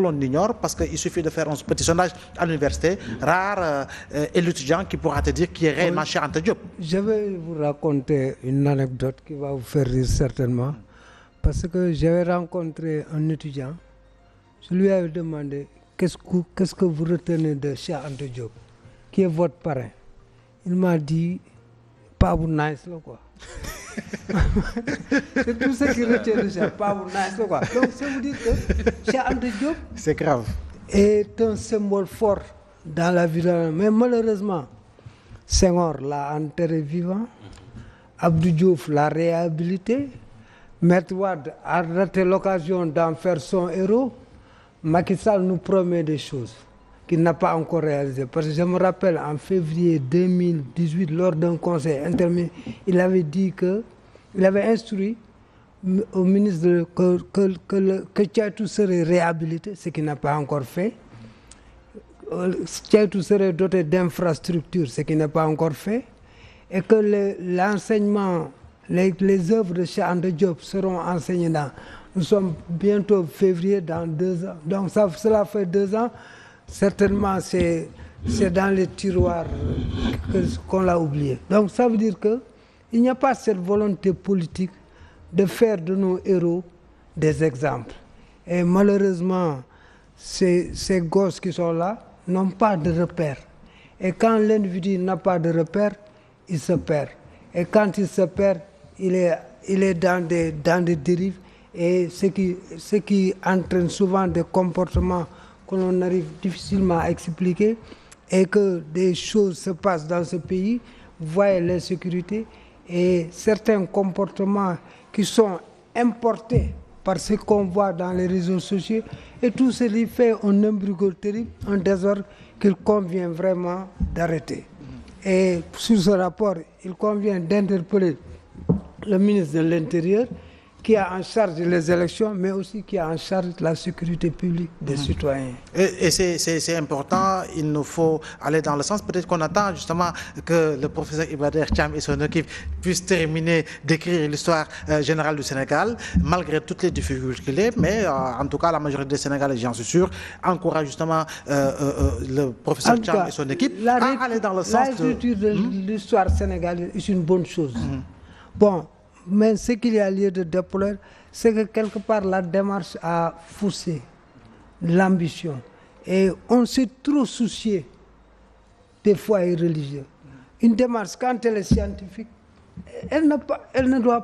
S1: l'on ignore, parce qu'il suffit de faire un petit sondage à l'université, rare est l'étudiant qui pourra te dire qui est réellement Cheikh Anta Diop.
S3: Je vais vous raconter une anecdote qui va vous faire rire certainement, parce que j'avais rencontré un étudiant, je lui avais demandé qu'est-ce que vous retenez de Cheikh Anta Diop, qui est votre parrain. Il m'a dit, pas vous nice là quoi. C'est tout ce qui retient de Cheikh, pas vous nice là quoi. Donc ça veut dire que Cheikh Anta Diop,
S1: c'est grave,
S3: est un symbole fort dans la vie de l'homme. Mais malheureusement, Senghor l'a enterré vivant, Abdou Diouf l'a réhabilité, Maître Wade a raté l'occasion d'en faire son héros. Macky Sall nous promet des choses qu'il n'a pas encore réalisées. Parce que je me rappelle, en février 2018, lors d'un conseil intermédiaire, il avait dit il avait instruit au ministre que Tchaïtou serait réhabilité, ce qu'il n'a pas encore fait. Tchaïtou serait doté d'infrastructures, ce qui n'est pas encore fait. Et que l'enseignement, les œuvres de Cheikh Anta Diop seront enseignées dans... Nous sommes bientôt février, dans 2 ans. Donc cela fait 2 ans. Certainement, c'est dans les tiroirs qu'on l'a oublié. Donc ça veut dire qu'il n'y a pas cette volonté politique de faire de nos héros des exemples. Et malheureusement, ces gosses qui sont là n'ont pas de repères. Et quand l'individu n'a pas de repères, il se perd. Et quand il se perd, il est dans des dérives. Et ce qui entraîne souvent des comportements que l'on arrive difficilement à expliquer, et que des choses se passent dans ce pays, vous voyez l'insécurité et certains comportements qui sont importés par ce qu'on voit dans les réseaux sociaux, et tout cela fait un embrigo terrible, un désordre qu'il convient vraiment d'arrêter. Et sur ce rapport, il convient d'interpeller le ministre de l'Intérieur, qui a en charge les élections, mais aussi qui a en charge la sécurité publique des citoyens.
S1: Et c'est important, il nous faut aller dans le sens, peut-être qu'on attend justement que le professeur Iba Der Thiam et son équipe puissent terminer d'écrire l'histoire générale du Sénégal, malgré toutes les difficultés qu'il est, mais en tout cas la majorité des Sénégalais, j'en suis sûr, encouragent justement le professeur Thiam et son équipe à aller dans le sens
S3: l'écriture de l'histoire sénégalaise est une bonne chose. Bon, mais ce qu'il y a lieu de déplorer, c'est que quelque part la démarche a faussé l'ambition. Et on s'est trop soucié des foyers religieux. Une démarche, quand elle est scientifique, elle ne doit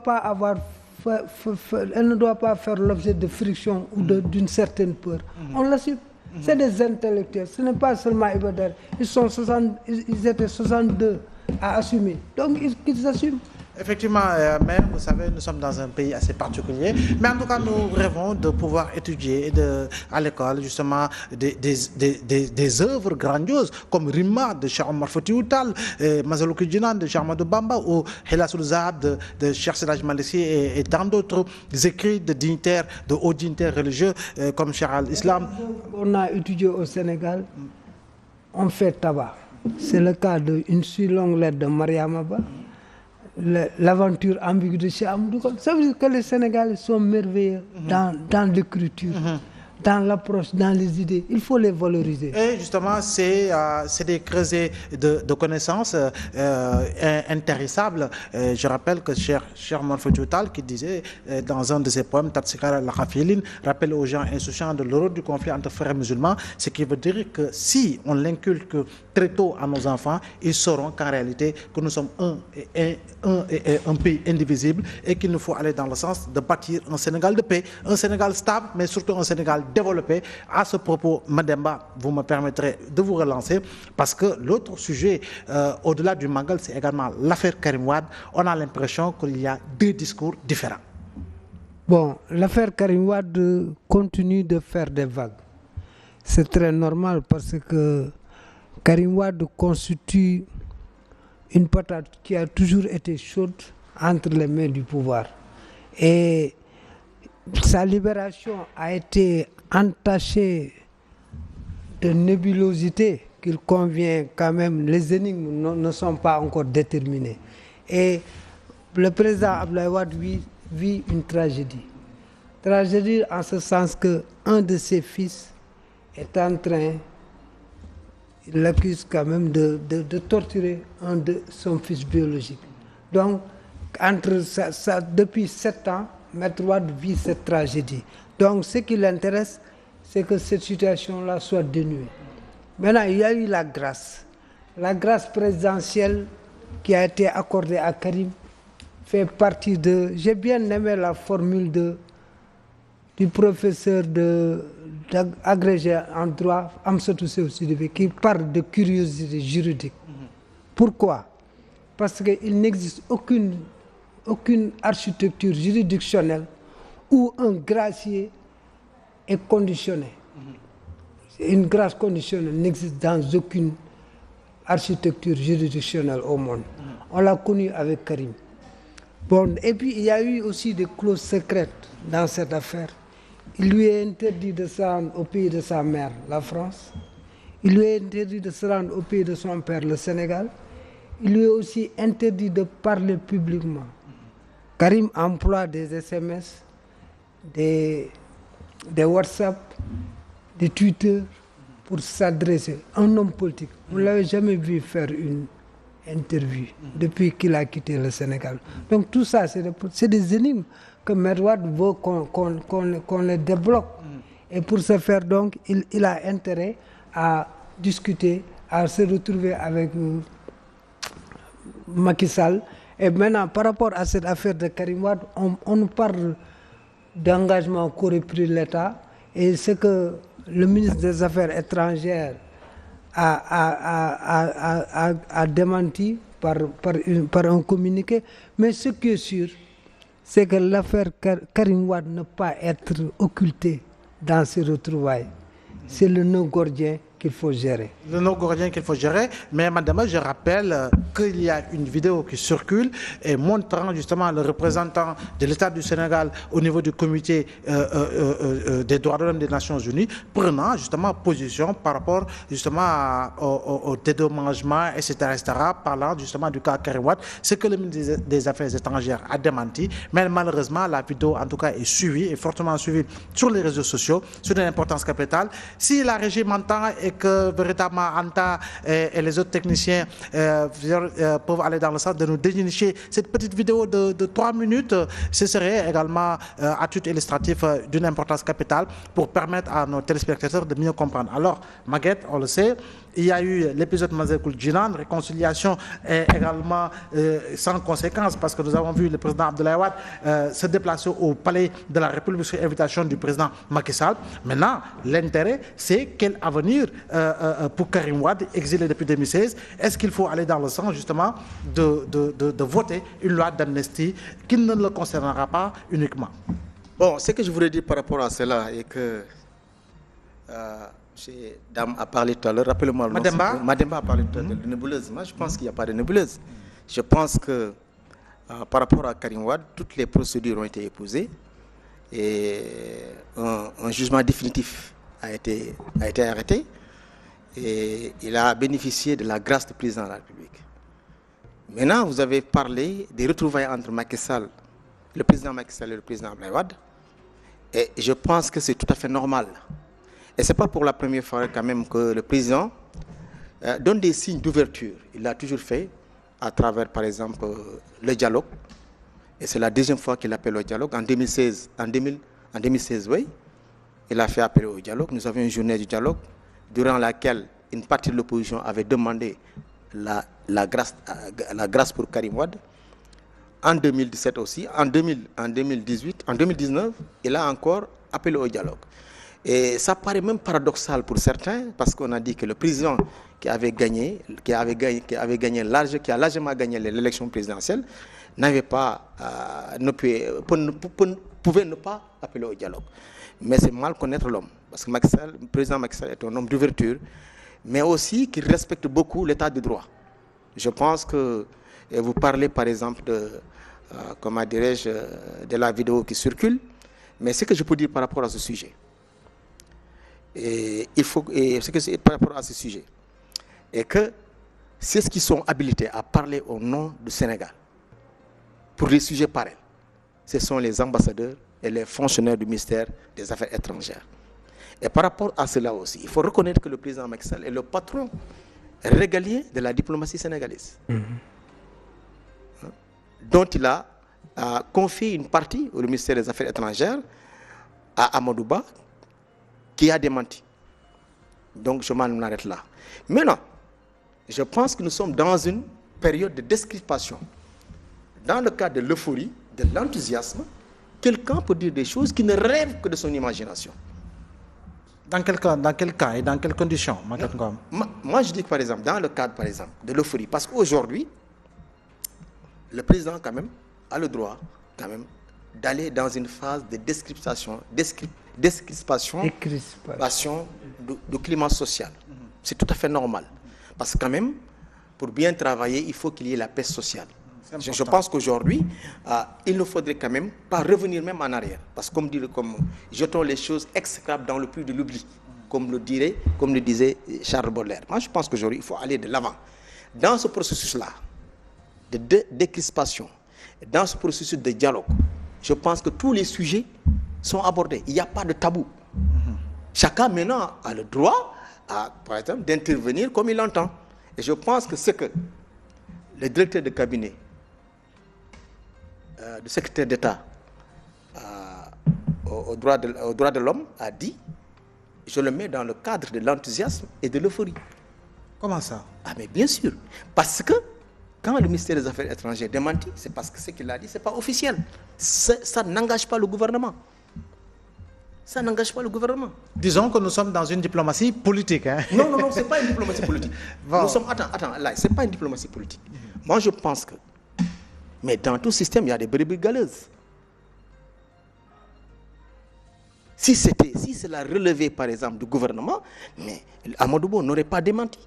S3: pas faire l'objet de friction ou d'une certaine peur. On l'assume. C'est des intellectuels. Ce n'est pas seulement Iba Der. Ils étaient 62 à assumer. Donc ils assument.
S1: Effectivement, mais vous savez, nous sommes dans un pays assez particulier. Mais en tout cas, nous rêvons de pouvoir étudier à l'école, justement, des œuvres grandioses, comme Rima de Cheikh Omar Foutiyou Tall, Massalikul Jinan de Cheikh Ahmadou Bamba, ou Hilasul Zahab de Cheikh Seydi Malick Sy et tant d'autres écrits de dignitaires, de hauts dignitaires religieux, comme Cheikh al-Islam.
S3: On a étudié au Sénégal, on fait tabac. C'est le cas d'une si longue lettre de Mariama Ba. L'aventure ambiguë de Cheikh Amadou Kane. Ça veut dire que les Sénégalais sont merveilleux dans l'écriture, dans l'approche, dans les idées. Il faut les valoriser.
S1: Et justement, c'est des creusets de connaissances intarissables. Je rappelle que Cheikh Omar Foutiyou Tall, qui disait dans un de ses poèmes, Tatsikara al-Khafilin, rappelle aux gens insouciants de l'horreur du conflit entre frères musulmans, ce qui veut dire que si on l'inculque très tôt à nos enfants, ils sauront qu'en réalité, que nous sommes un pays indivisible et qu'il nous faut aller dans le sens de bâtir un Sénégal de paix, un Sénégal stable, mais surtout un Sénégal développé. À ce propos, Madame Ba, vous me permettrez de vous relancer, parce que l'autre sujet, au-delà du Magal, c'est également l'affaire Karim Wade. On a l'impression qu'il y a deux discours différents.
S3: Bon, l'affaire Karim Wade continue de faire des vagues. C'est très normal parce que Karim Wade constitue une patate qui a toujours été chaude entre les mains du pouvoir. Et sa libération a été entachée de nébulosité qu'il convient quand même, les énigmes ne sont pas encore déterminées. Et le président Abdoulaye Wade vit une tragédie. Tragédie en ce sens qu'un de ses fils est en train, il l'accuse quand même de torturer un de son fils biologique. Donc, depuis 7 ans, Maître Wade vit cette tragédie. Donc, ce qui l'intéresse, c'est que cette situation-là soit dénouée. Maintenant, il y a eu la grâce. La grâce présidentielle qui a été accordée à Karim fait partie de... J'ai bien aimé la formule du professeur agrégé en droit, Amsatou Sidibé, qui parle de curiosité juridique. Pourquoi? Parce qu'il n'existe aucune architecture juridictionnelle où un gracier est conditionné. Une grâce conditionnelle n'existe dans aucune architecture juridictionnelle au monde. On l'a connu avec Karim. Bon, et puis il y a eu aussi des clauses secrètes dans cette affaire. Il lui est interdit de se rendre au pays de sa mère, la France. Il lui est interdit de se rendre au pays de son père, le Sénégal. Il lui est aussi interdit de parler publiquement. Karim emploie des SMS, des WhatsApp, des Twitter pour s'adresser à un homme politique. Vous ne l'avez jamais vu faire une interview depuis qu'il a quitté le Sénégal. Donc tout ça, c'est des énigmes que Maître Wade veut qu'on les débloque. Et pour ce faire, donc, il a intérêt à discuter, à se retrouver avec Macky Sall. Et maintenant, par rapport à cette affaire de Karim Wade, on nous parle d'engagement qu'aurait pris l'État. Et ce que le ministre des Affaires étrangères a démenti par un communiqué. Mais ce qui est sûr, c'est que l'affaire Karim Wade ne peut pas être occultée dans ces retrouvailles. C'est le nœud gordien qu'il faut gérer.
S1: Le nœud gordien qu'il faut gérer, mais madame, je rappelle qu'il y a une vidéo qui circule et montrant justement le représentant de l'État du Sénégal au niveau du comité des droits de l'homme des Nations Unies, prenant justement position par rapport justement au dédommagement, etc., parlant justement du cas Karim Wade, ce que le ministre des Affaires étrangères a démenti, mais malheureusement la vidéo en tout cas est suivie, est fortement suivie sur les réseaux sociaux, sur une importance capitale. Si la régie m'entend et que véritablement Anta et les autres techniciens peuvent aller dans le sens de nous dénicher cette petite vidéo de 3 minutes, ce serait également à titre illustratif d'une importance capitale pour permettre à nos téléspectateurs de mieux comprendre. Alors, Maguette, on le sait, il y a eu l'épisode Mazekoul Djinan, réconciliation est également sans conséquence parce que nous avons vu le président Abdoulaye Wade se déplacer au palais de la République sur invitation du président Macky Sall. Maintenant, l'intérêt, c'est quel avenir pour Karim Wade, exilé depuis 2016. Est-ce qu'il faut aller dans le sens justement de voter une loi d'amnistie qui ne le concernera pas uniquement?
S4: Bon, ce que je voudrais dire par rapport à cela est que Dame a parlé tout à l'heure, rappelez-moi le nom. Mademba a parlé tout à l'heure de nébuleuse. Moi, je pense qu'il n'y a pas de nébuleuse. Je pense que par rapport à Karim Wade, toutes les procédures ont été épousées et un jugement définitif a été arrêté et il a bénéficié de la grâce du président de la République. Maintenant, vous avez parlé des retrouvailles entre Macky Sall, le président Macky Sall et le président Abdoulaye Wade, et je pense que c'est tout à fait normal. Et ce n'est pas pour la première fois quand même que le président donne des signes d'ouverture. Il l'a toujours fait à travers, par exemple, le dialogue. Et c'est la deuxième fois qu'il appelle au dialogue. En 2016, oui, il a fait appel au dialogue. Nous avions une journée du dialogue durant laquelle une partie de l'opposition avait demandé la grâce pour Karim Wade. En 2017 aussi, en 2018, en 2019, il a encore appelé au dialogue. Et ça paraît même paradoxal pour certains, parce qu'on a dit que le président qui a largement gagné l'élection présidentielle, n'avait pas, pouvait ne pas appeler au dialogue. Mais c'est mal connaître l'homme. Parce que le président Macky Sall est un homme d'ouverture, mais aussi qui respecte beaucoup l'état de droit. Je pense que vous parlez par exemple de, comment dirais-je, de la vidéo qui circule, mais ce que je peux dire par rapport à ce sujet, par rapport à ce sujet, est que ceux qui sont habilités à parler au nom du Sénégal pour des sujets pareils, ce sont les ambassadeurs et les fonctionnaires du ministère des Affaires étrangères. Et par rapport à cela aussi, il faut reconnaître que le président Macky Sall est le patron régalien de la diplomatie sénégalaise, dont il a confié une partie au ministère des Affaires étrangères à Amadou Ba, qui a démenti. Donc je m'en arrête là. Maintenant, je pense que nous sommes dans une période de décrispation. Dans le cadre de l'euphorie, de l'enthousiasme, quelqu'un peut dire des choses qui ne rêvent que de son imagination.
S1: Dans quel cas et dans quelles conditions?
S4: Moi, je dis que, par exemple, dans le cadre, par exemple, de l'euphorie, parce qu'aujourd'hui, le président, quand même, a le droit, quand même, d'aller dans une phase de décrispation du climat social. C'est tout à fait normal. Parce que, quand même, pour bien travailler, il faut qu'il y ait la paix sociale. Je pense qu'aujourd'hui, il ne faudrait quand même pas revenir même en arrière. Parce que comme jetons les choses exécrables dans le puits de l'oubli, comme le disait Charles Baudelaire. Moi, je pense qu'aujourd'hui, il faut aller de l'avant. Dans ce processus-là, de décrispation, dans ce processus de dialogue, je pense que tous les sujets sont abordés. Il n'y a pas de tabou. Chacun maintenant a le droit, par exemple, d'intervenir comme il l'entend. Et je pense que ce que le directeur de cabinet, le secrétaire d'État aux droits de l'homme a dit, je le mets dans le cadre de l'enthousiasme et de l'euphorie.
S1: Comment ça?
S4: Ah mais bien sûr, parce que quand le ministère des Affaires étrangères démentit, c'est parce que ce qu'il a dit, ce n'est pas officiel. Ça n'engage pas le gouvernement. Ça n'engage pas le gouvernement.
S1: Disons que nous sommes dans une diplomatie politique. Hein?
S4: Non, ce n'est pas une diplomatie politique. Bon. Nous sommes, attends, là, ce n'est pas une diplomatie politique. Moi, je pense que, mais dans tout système, il y a des brebis galeuses. Si cela relevait, par exemple, du gouvernement, mais Amadou Ba n'aurait pas démenti.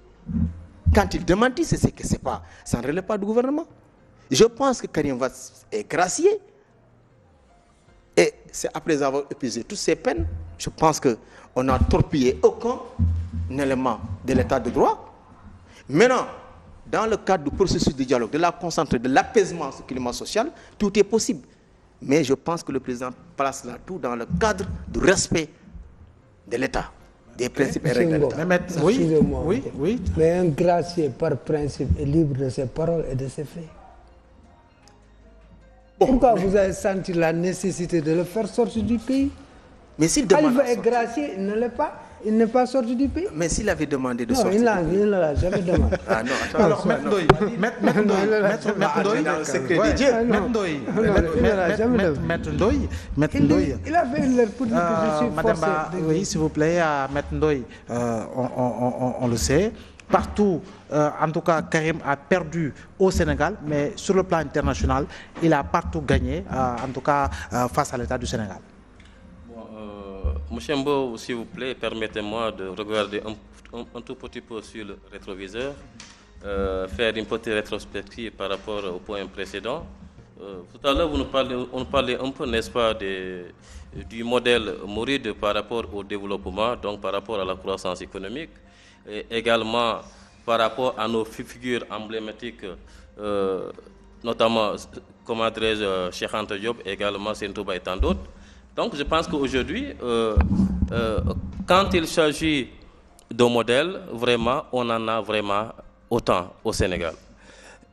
S4: Quand il démentit, c'est que ça ne relève pas du gouvernement. Je pense que Karim Wade est gracié. Et c'est après avoir épuisé toutes ses peines, je pense qu'on n'a torpillé aucun élément de l'état de droit. Maintenant, dans le cadre du processus de dialogue, de la concentration, de l'apaisement du climat social, tout est possible. Mais je pense que le président place là tout dans le cadre du respect de l'État, des principes et règles de l'État.
S3: Oui. Mais un gracié par principe est libre de ses paroles et de ses faits. Pourquoi vous avez senti la nécessité de le faire sortir du pays?
S4: Mais s'il demande
S3: Khalifa est gracié, il n'est pas sorti du pays.
S4: Mais s'il avait demandé de sortir...
S3: Non, il ne l'a jamais demandé.
S4: Ah non, attends.
S1: Alors, Maître Ndoye,
S3: il a fait une lettre pour dire que je suis forcé.
S1: Oui, s'il vous plaît, Maître Ndoye, on le sait. Partout, en tout cas, Karim a perdu au Sénégal, mais sur le plan international, il a partout gagné, en tout cas face à l'État du Sénégal.
S2: Monsieur Mbo, s'il vous plaît, permettez-moi de regarder un tout petit peu sur le rétroviseur, faire une petite rétrospective par rapport au point précédent. Tout à l'heure, on parlait un peu, n'est-ce pas, du modèle Mouride par rapport au développement, donc par rapport à la croissance économique. Et également par rapport à nos figures emblématiques, notamment, comment dirais-je, Cheikh Anta Diop, également Sentouba et tant d'autres. Donc je pense qu'aujourd'hui, quand il s'agit de modèles, vraiment, on en a vraiment autant au Sénégal.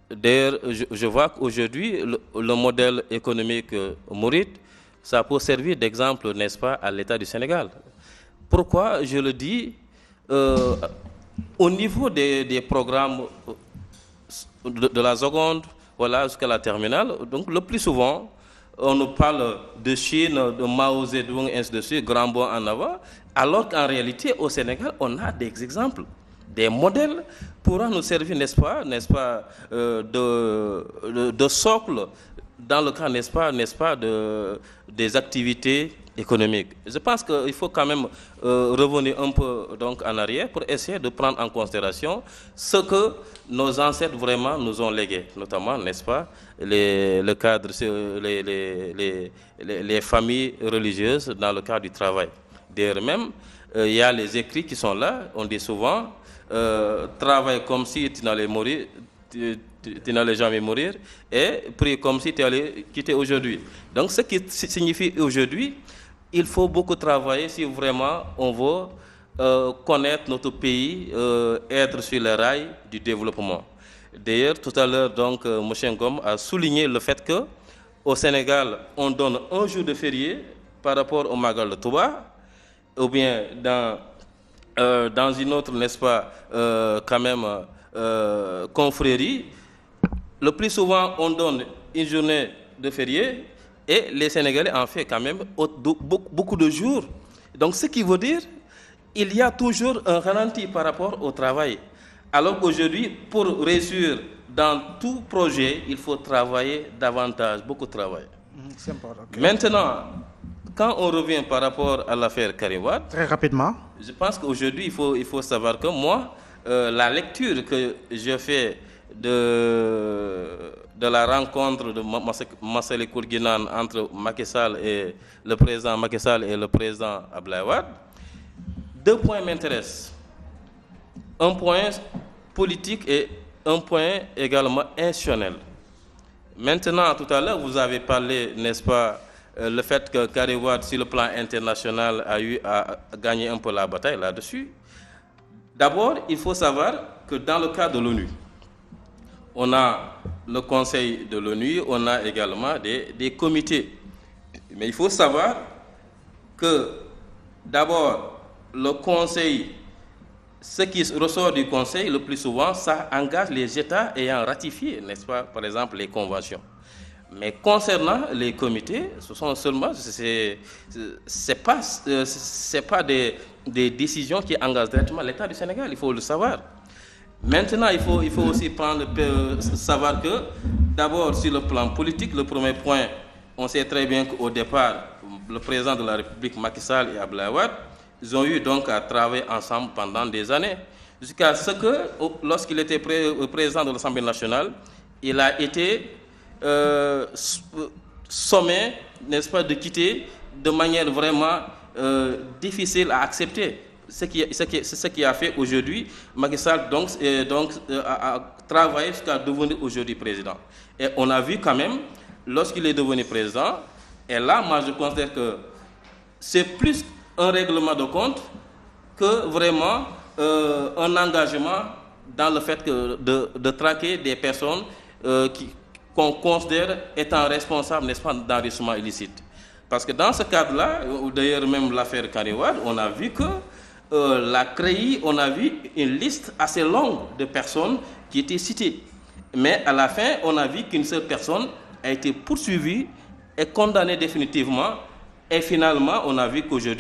S2: D'ailleurs, je vois qu'aujourd'hui, le modèle économique mouride, ça peut servir d'exemple, n'est-ce pas, à l'État du Sénégal. Pourquoi je le dis? Au niveau des programmes de la seconde, voilà, jusqu'à la terminale, donc le plus souvent, on nous parle de Chine, de Mao Zedong, ainsi de suite, grand bond en avant, alors qu'en réalité, au Sénégal, on a des exemples, des modèles pourront nous servir, n'est-ce pas, de socle dans le cas, n'est-ce pas, des activités économiques. Je pense qu'il faut quand même revenir un peu donc, en arrière pour essayer de prendre en considération ce que nos ancêtres vraiment nous ont légué, notamment, n'est-ce pas, le cadre, les familles religieuses dans le cadre du travail. D'ailleurs même, il y a les écrits qui sont là, on dit souvent, travaille comme si tu n'allais mourir, tu n'allais jamais mourir, et prie comme si tu allais quitter aujourd'hui. Donc ce qui signifie aujourd'hui, il faut beaucoup travailler si vraiment on veut connaître notre pays, être sur les rails du développement. D'ailleurs, tout à l'heure, donc, M. Ngom a souligné le fait qu'au Sénégal, on donne un jour de férié par rapport au Magal de Touba, ou bien dans une autre, n'est-ce pas, quand même, confrérie. Le plus souvent, on donne une journée de férié et les Sénégalais en font quand même beaucoup de jours. Donc, ce qui veut dire il y a toujours un ralenti par rapport au travail. Alors qu'aujourd'hui, pour réussir dans tout projet, il faut travailler davantage, beaucoup travailler.
S1: C'est important. Okay.
S2: Maintenant, quand on revient par rapport à l'affaire Karim Wade,
S1: très rapidement,
S2: je pense qu'aujourd'hui, il faut savoir que moi, la lecture que je fais de la rencontre de Massaly Kourguinan entre Macky Sall et le président Macky Sall et le président Abdoulaye Wade, deux points m'intéressent. Un point politique et un point également institutionnel. Maintenant, tout à l'heure, vous avez parlé, n'est-ce pas, le fait que Karim Wade, sur le plan international, a eu à gagner un peu la bataille là-dessus. D'abord, il faut savoir que dans le cadre de l'ONU, on a le Conseil de l'ONU, on a également des comités. Mais il faut savoir que, d'abord, le Conseil, ce qui ressort du Conseil, le plus souvent, ça engage les États ayant ratifié, n'est-ce pas, par exemple, les conventions. Mais concernant les comités, ce sont seulement, c'est pas des décisions qui engagent directement l'État du Sénégal, il faut le savoir. Maintenant, il faut aussi savoir que, d'abord, sur le plan politique, le premier point, on sait très bien qu'au départ, le président de la République, Macky Sall et Abdoulaye Wade, ils ont eu donc à travailler ensemble pendant des années. Jusqu'à ce que, lorsqu'il était président de l'Assemblée nationale, il a été sommé, n'est-ce pas, de quitter de manière vraiment difficile à accepter. C'est ce qui a fait aujourd'hui Macky Sall a travaillé jusqu'à devenir aujourd'hui président. Et on a vu quand même, lorsqu'il est devenu président, et là, moi je considère que c'est plus un règlement de compte que vraiment un engagement dans le fait de traquer des personnes qu'on considère étant responsables, n'est-ce pas, d'enrichissement illicite. Parce que dans ce cadre-là, d'ailleurs même l'affaire Karim Wade, on a vu que la CREI, on a vu une liste assez longue de personnes qui étaient citées. Mais à la fin, on a vu qu'une seule personne a été poursuivie et condamnée définitivement. Et finalement, on a vu qu'aujourd'hui,